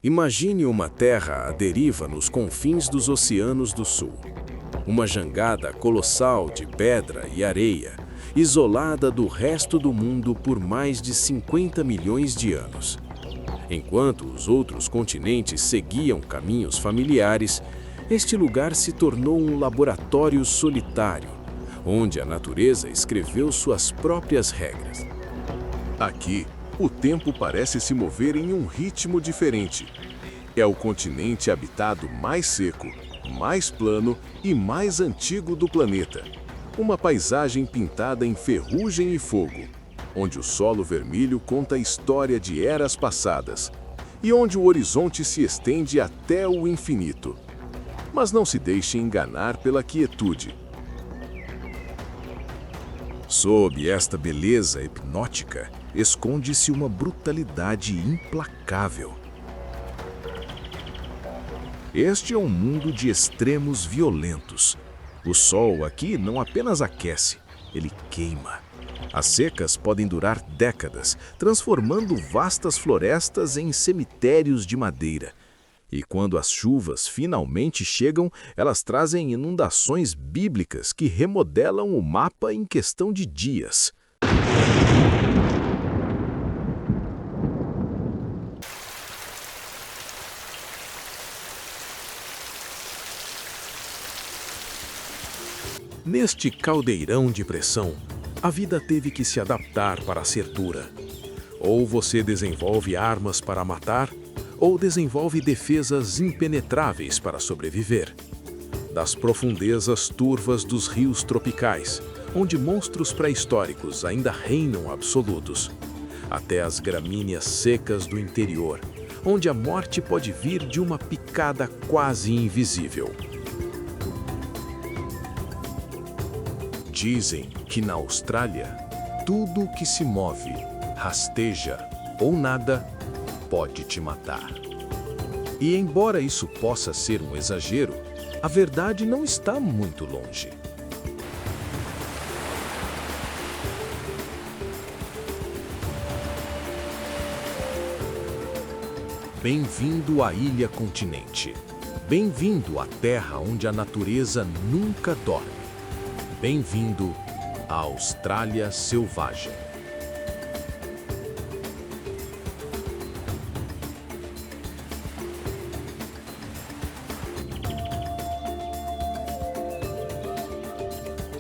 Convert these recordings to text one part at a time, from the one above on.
Imagine uma terra à deriva nos confins dos oceanos do sul. Uma jangada colossal de pedra e areia, isolada do resto do mundo por mais de 50 milhões de anos. Enquanto os outros continentes seguiam caminhos familiares, este lugar se tornou um laboratório solitário, onde a natureza escreveu suas próprias regras. Aqui, o tempo parece se mover em um ritmo diferente. É o continente habitado mais seco, mais plano e mais antigo do planeta. Uma paisagem pintada em ferrugem e fogo, onde o solo vermelho conta a história de eras passadas e onde o horizonte se estende até o infinito. Mas não se deixe enganar pela quietude. Sob esta beleza hipnótica, esconde-se uma brutalidade implacável. Este é um mundo de extremos violentos. O sol aqui não apenas aquece, ele queima. As secas podem durar décadas, transformando vastas florestas em cemitérios de madeira. E quando as chuvas finalmente chegam, elas trazem inundações bíblicas que remodelam o mapa em questão de dias. Neste caldeirão de pressão, a vida teve que se adaptar para ser dura. Ou você desenvolve armas para matar, ou desenvolve defesas impenetráveis para sobreviver. Das profundezas turvas dos rios tropicais, onde monstros pré-históricos ainda reinam absolutos, até as gramíneas secas do interior, onde a morte pode vir de uma picada quase invisível. Dizem que na Austrália, tudo que se move, rasteja ou nada pode te matar. E embora isso possa ser um exagero, a verdade não está muito longe. Bem-vindo à Ilha Continente. Bem-vindo à terra onde a natureza nunca dorme. Bem-vindo à Austrália Selvagem.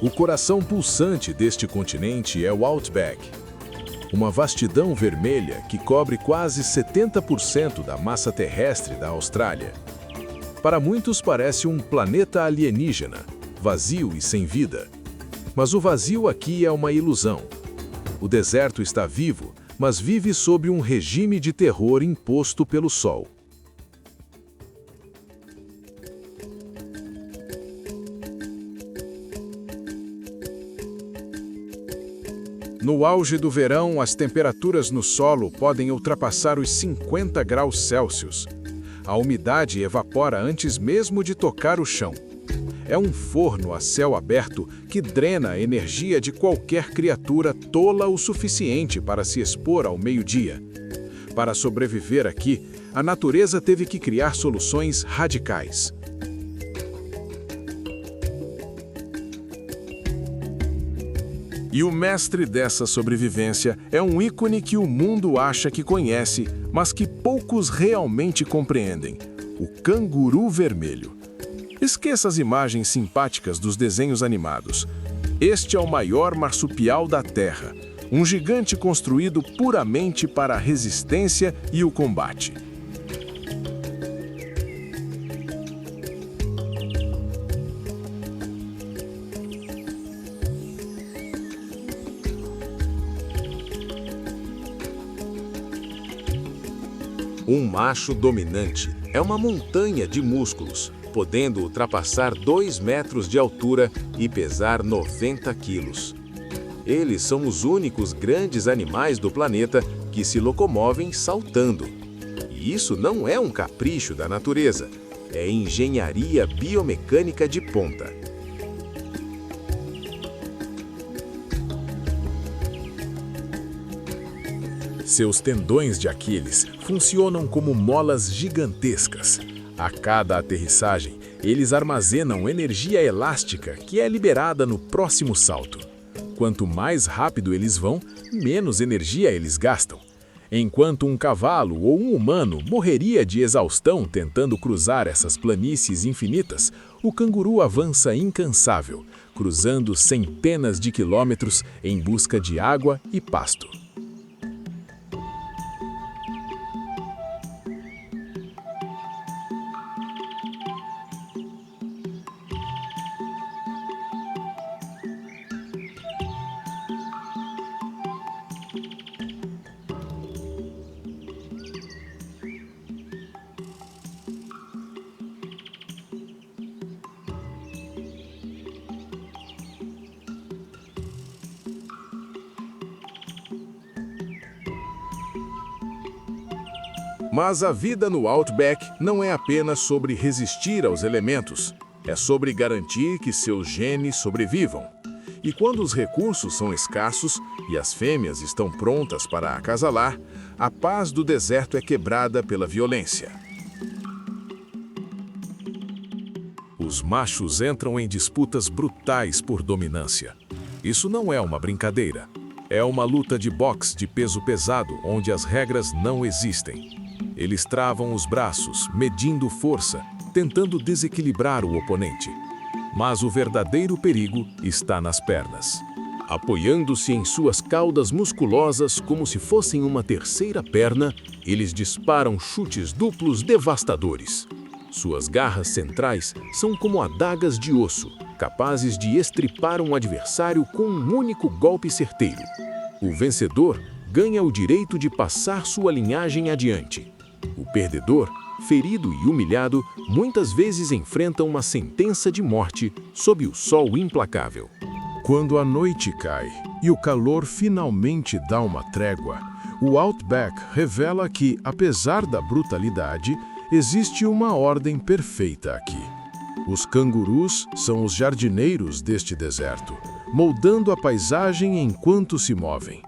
O coração pulsante deste continente é o Outback, uma vastidão vermelha que cobre quase 70% da massa terrestre da Austrália. Para muitos parece um planeta alienígena, vazio e sem vida. Mas o vazio aqui é uma ilusão. O deserto está vivo, mas vive sob um regime de terror imposto pelo sol. No auge do verão, as temperaturas no solo podem ultrapassar os 50 graus Celsius. A umidade evapora antes mesmo de tocar o chão. É um forno a céu aberto que drena a energia de qualquer criatura tola o suficiente para se expor ao meio-dia. Para sobreviver aqui, a natureza teve que criar soluções radicais. E o mestre dessa sobrevivência é um ícone que o mundo acha que conhece, mas que poucos realmente compreendem: o canguru vermelho. Esqueça as imagens simpáticas dos desenhos animados. Este é o maior marsupial da Terra, um gigante construído puramente para a resistência e o combate. Um macho dominante é uma montanha de músculos, podendo ultrapassar 2 metros de altura e pesar 90 quilos. Eles são os únicos grandes animais do planeta que se locomovem saltando. E isso não é um capricho da natureza, é engenharia biomecânica de ponta. Seus tendões de Aquiles funcionam como molas gigantescas. A cada aterrissagem, eles armazenam energia elástica que é liberada no próximo salto. Quanto mais rápido eles vão, menos energia eles gastam. Enquanto um cavalo ou um humano morreria de exaustão tentando cruzar essas planícies infinitas, o canguru avança incansável, cruzando centenas de quilômetros em busca de água e pasto. Mas a vida no Outback não é apenas sobre resistir aos elementos, é sobre garantir que seus genes sobrevivam. E quando os recursos são escassos e as fêmeas estão prontas para acasalar, a paz do deserto é quebrada pela violência. Os machos entram em disputas brutais por dominância. Isso não é uma brincadeira. É uma luta de boxe de peso pesado, onde as regras não existem. Eles travam os braços, medindo força, tentando desequilibrar o oponente. Mas o verdadeiro perigo está nas pernas. Apoiando-se em suas caudas musculosas como se fossem uma terceira perna, eles disparam chutes duplos devastadores. Suas garras centrais são como adagas de osso, capazes de estripar um adversário com um único golpe certeiro. O vencedor ganha o direito de passar sua linhagem adiante. O perdedor, ferido e humilhado, muitas vezes enfrenta uma sentença de morte sob o sol implacável. Quando a noite cai e o calor finalmente dá uma trégua, o Outback revela que, apesar da brutalidade, existe uma ordem perfeita aqui. Os cangurus são os jardineiros deste deserto, moldando a paisagem enquanto se movem.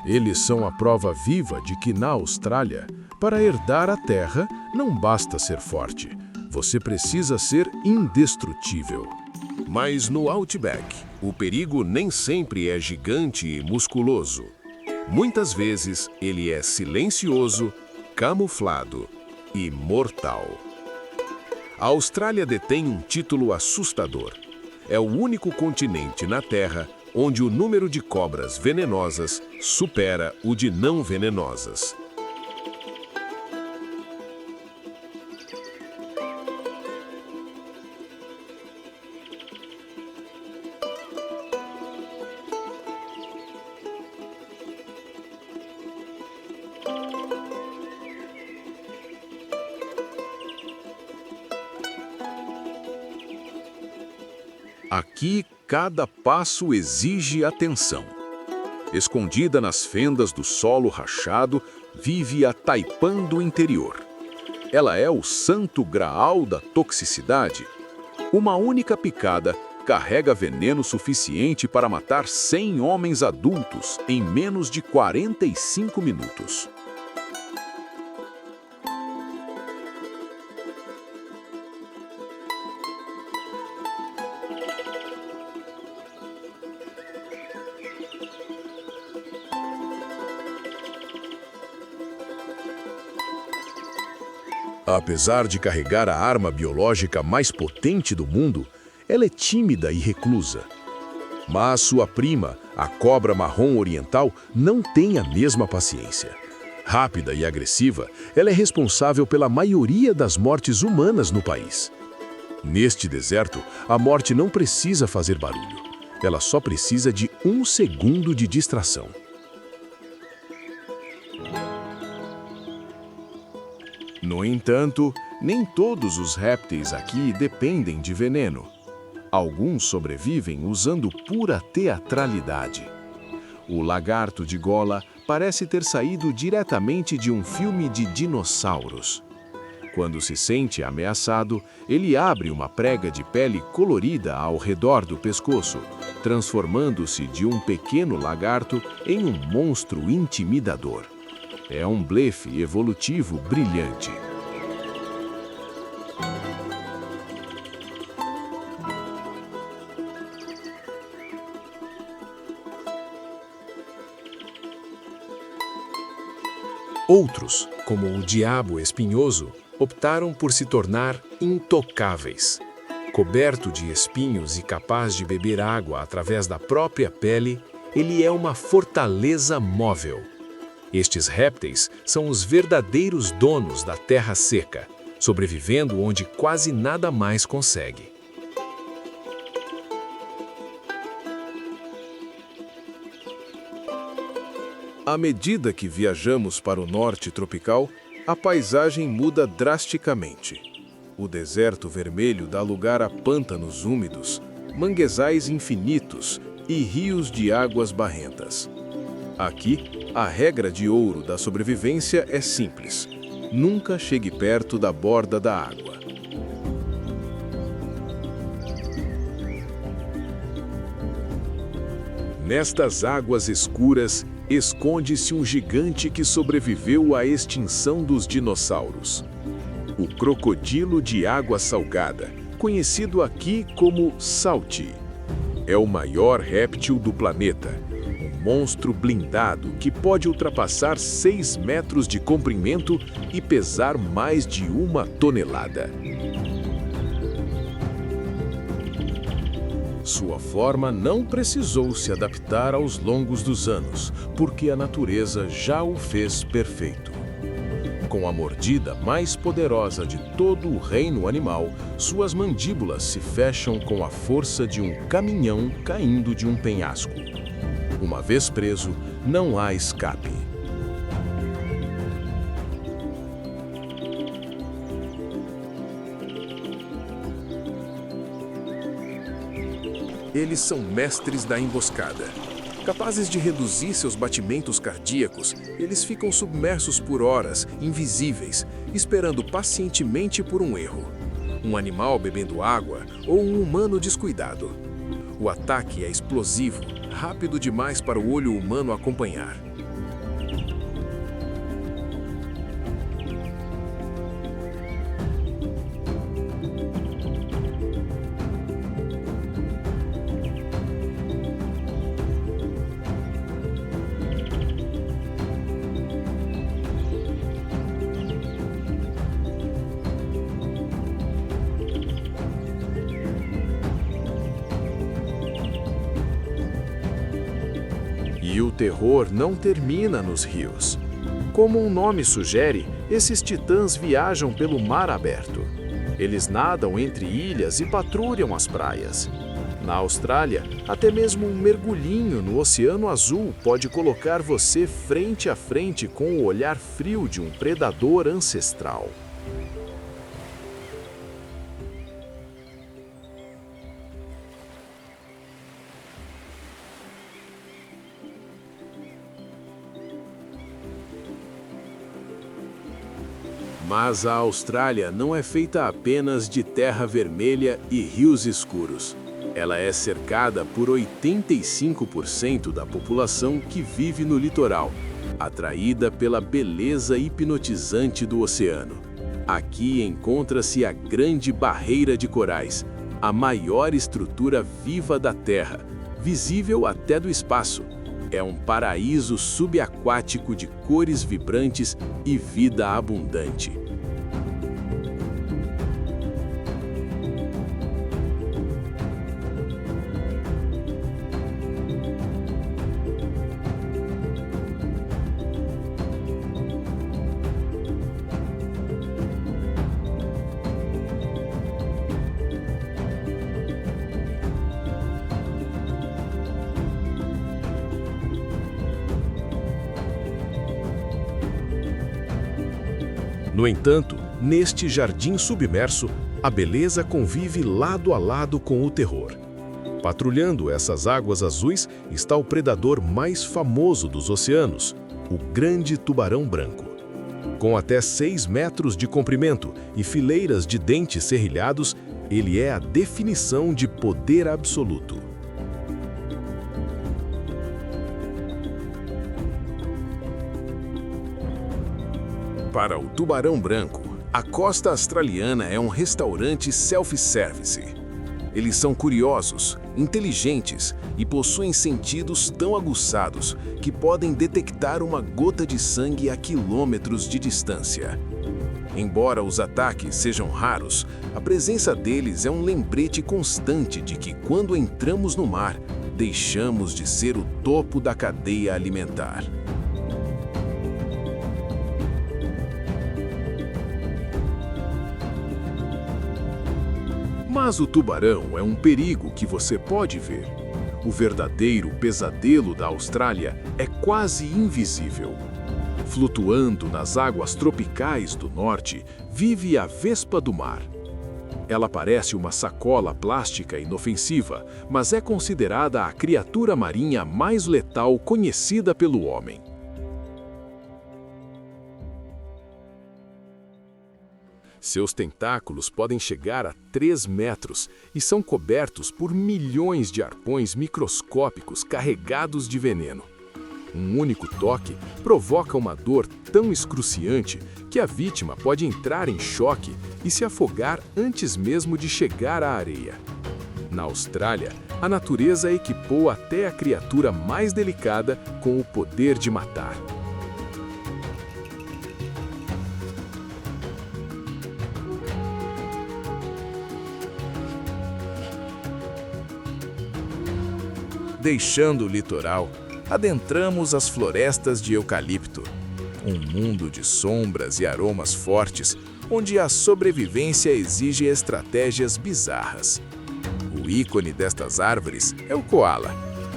Eles são a prova viva de que na Austrália, para herdar a terra, não basta ser forte. Você precisa ser indestrutível. Mas no Outback, o perigo nem sempre é gigante e musculoso. Muitas vezes, ele é silencioso, camuflado e mortal. A Austrália detém um título assustador. É o único continente na Terra onde o número de cobras venenosas supera o de não venenosas. Aqui, cada passo exige atenção. Escondida nas fendas do solo rachado, vive a taipã do interior. Ela é o santo graal da toxicidade. Uma única picada carrega veneno suficiente para matar 100 homens adultos em menos de 45 minutos. Apesar de carregar a arma biológica mais potente do mundo, ela é tímida e reclusa. Mas sua prima, a cobra marrom oriental, não tem a mesma paciência. Rápida e agressiva, ela é responsável pela maioria das mortes humanas no país. Neste deserto, a morte não precisa fazer barulho. Ela só precisa de 1 segundo de distração. No entanto, nem todos os répteis aqui dependem de veneno. Alguns sobrevivem usando pura teatralidade. O lagarto de gola parece ter saído diretamente de um filme de dinossauros. Quando se sente ameaçado, ele abre uma prega de pele colorida ao redor do pescoço, transformando-se de um pequeno lagarto em um monstro intimidador. É um blefe evolutivo brilhante. Outros, como o diabo espinhoso, optaram por se tornar intocáveis. Coberto de espinhos e capaz de beber água através da própria pele, ele é uma fortaleza móvel. Estes répteis são os verdadeiros donos da terra seca, sobrevivendo onde quase nada mais consegue. À medida que viajamos para o norte tropical, a paisagem muda drasticamente. O deserto vermelho dá lugar a pântanos úmidos, manguezais infinitos e rios de águas barrentas. Aqui, a regra de ouro da sobrevivência é simples: nunca chegue perto da borda da água. Nestas águas escuras, esconde-se um gigante que sobreviveu à extinção dos dinossauros. O crocodilo de água salgada, conhecido aqui como salti. É o maior réptil do planeta, um monstro blindado que pode ultrapassar 6 metros de comprimento e pesar mais de 1 tonelada. Sua forma não precisou se adaptar aos longos dos anos, porque a natureza já o fez perfeito. Com a mordida mais poderosa de todo o reino animal, suas mandíbulas se fecham com a força de um caminhão caindo de um penhasco. Uma vez preso, não há escape. Eles são mestres da emboscada. Capazes de reduzir seus batimentos cardíacos, eles ficam submersos por horas, invisíveis, esperando pacientemente por um erro. Um animal bebendo água ou um humano descuidado. O ataque é explosivo, rápido demais para o olho humano acompanhar. E o terror não termina nos rios. Como o nome sugere, esses titãs viajam pelo mar aberto. Eles nadam entre ilhas e patrulham as praias. Na Austrália, até mesmo um mergulhinho no Oceano Azul pode colocar você frente a frente com o olhar frio de um predador ancestral. Mas a Austrália não é feita apenas de terra vermelha e rios escuros. Ela é cercada por 85% da população que vive no litoral, atraída pela beleza hipnotizante do oceano. Aqui encontra-se a Grande Barreira de Corais, a maior estrutura viva da Terra, visível até do espaço. É um paraíso subaquático de cores vibrantes e vida abundante. No entanto, neste jardim submerso, a beleza convive lado a lado com o terror. Patrulhando essas águas azuis está o predador mais famoso dos oceanos, o grande tubarão branco. Com até 6 metros de comprimento e fileiras de dentes serrilhados, ele é a definição de poder absoluto. Para o tubarão branco, a costa australiana é um restaurante self-service. Eles são curiosos, inteligentes e possuem sentidos tão aguçados que podem detectar uma gota de sangue a quilômetros de distância. Embora os ataques sejam raros, a presença deles é um lembrete constante de que quando entramos no mar, deixamos de ser o topo da cadeia alimentar. Mas o tubarão é um perigo que você pode ver. O verdadeiro pesadelo da Austrália é quase invisível. Flutuando nas águas tropicais do norte, vive a vespa do mar. Ela parece uma sacola plástica inofensiva, mas é considerada a criatura marinha mais letal conhecida pelo homem. Seus tentáculos podem chegar a 3 metros e são cobertos por milhões de arpões microscópicos carregados de veneno. Um único toque provoca uma dor tão excruciante que a vítima pode entrar em choque e se afogar antes mesmo de chegar à areia. Na Austrália, a natureza equipou até a criatura mais delicada com o poder de matar. Deixando o litoral, adentramos as florestas de eucalipto. Um mundo de sombras e aromas fortes, onde a sobrevivência exige estratégias bizarras. O ícone destas árvores é o coala.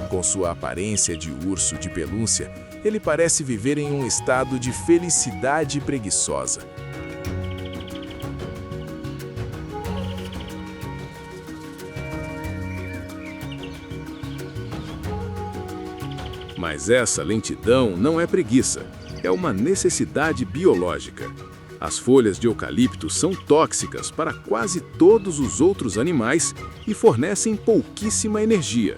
Com sua aparência de urso de pelúcia, ele parece viver em um estado de felicidade preguiçosa. Mas essa lentidão não é preguiça, é uma necessidade biológica. As folhas de eucalipto são tóxicas para quase todos os outros animais e fornecem pouquíssima energia.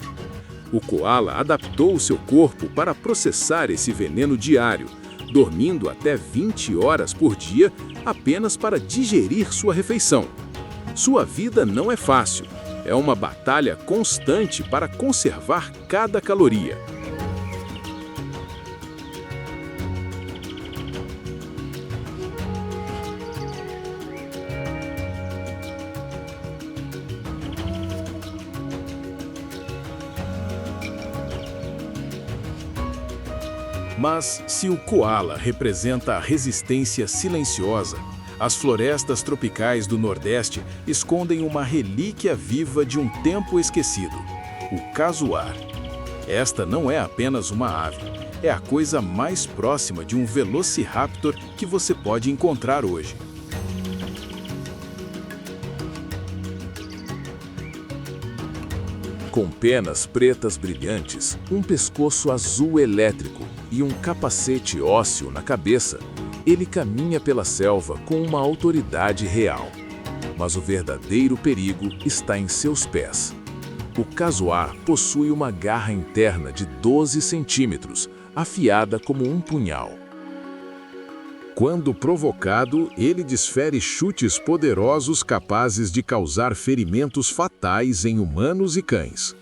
O coala adaptou o seu corpo para processar esse veneno diário, dormindo até 20 horas por dia apenas para digerir sua refeição. Sua vida não é fácil, é uma batalha constante para conservar cada caloria. Mas, se o coala representa a resistência silenciosa, as florestas tropicais do Nordeste escondem uma relíquia viva de um tempo esquecido, o casuar. Esta não é apenas uma ave, é a coisa mais próxima de um velociraptor que você pode encontrar hoje. Com penas pretas brilhantes, um pescoço azul elétrico e um capacete ósseo na cabeça, ele caminha pela selva com uma autoridade real. Mas o verdadeiro perigo está em seus pés. O casuar possui uma garra interna de 12 centímetros, afiada como um punhal. Quando provocado, ele desfere chutes poderosos capazes de causar ferimentos fatais em humanos e cães.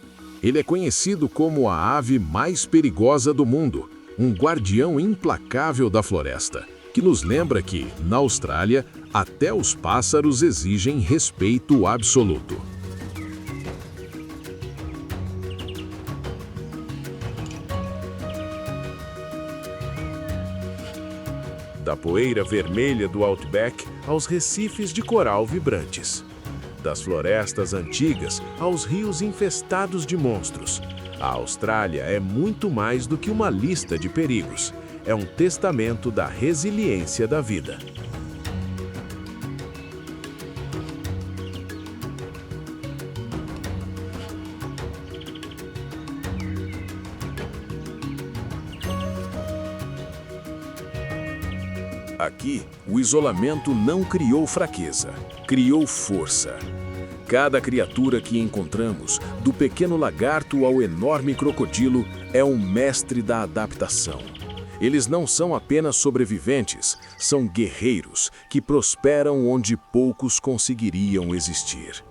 Ele é conhecido como a ave mais perigosa do mundo, um guardião implacável da floresta, que nos lembra que, na Austrália, até os pássaros exigem respeito absoluto. Da poeira vermelha do Outback aos recifes de coral vibrantes. Das florestas antigas aos rios infestados de monstros. A Austrália é muito mais do que uma lista de perigos. É um testamento da resiliência da vida. Aqui, o isolamento não criou fraqueza, criou força. Cada criatura que encontramos, do pequeno lagarto ao enorme crocodilo, é um mestre da adaptação. Eles não são apenas sobreviventes, são guerreiros que prosperam onde poucos conseguiriam existir.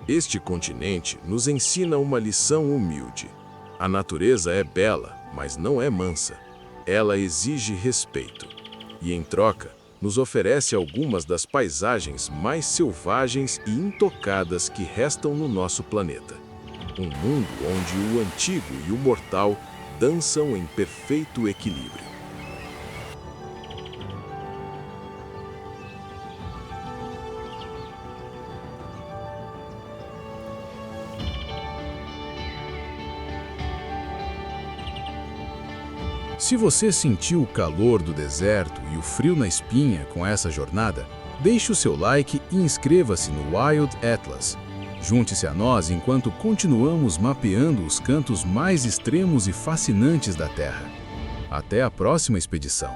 Este continente nos ensina uma lição humilde. A natureza é bela, mas não é mansa. Ela exige respeito. E, em troca, nos oferece algumas das paisagens mais selvagens e intocadas que restam no nosso planeta. Um mundo onde o antigo e o mortal dançam em perfeito equilíbrio. Se você sentiu o calor do deserto e o frio na espinha com essa jornada, deixe o seu like e inscreva-se no Wild Atlas. Junte-se a nós enquanto continuamos mapeando os cantos mais extremos e fascinantes da Terra. Até a próxima expedição!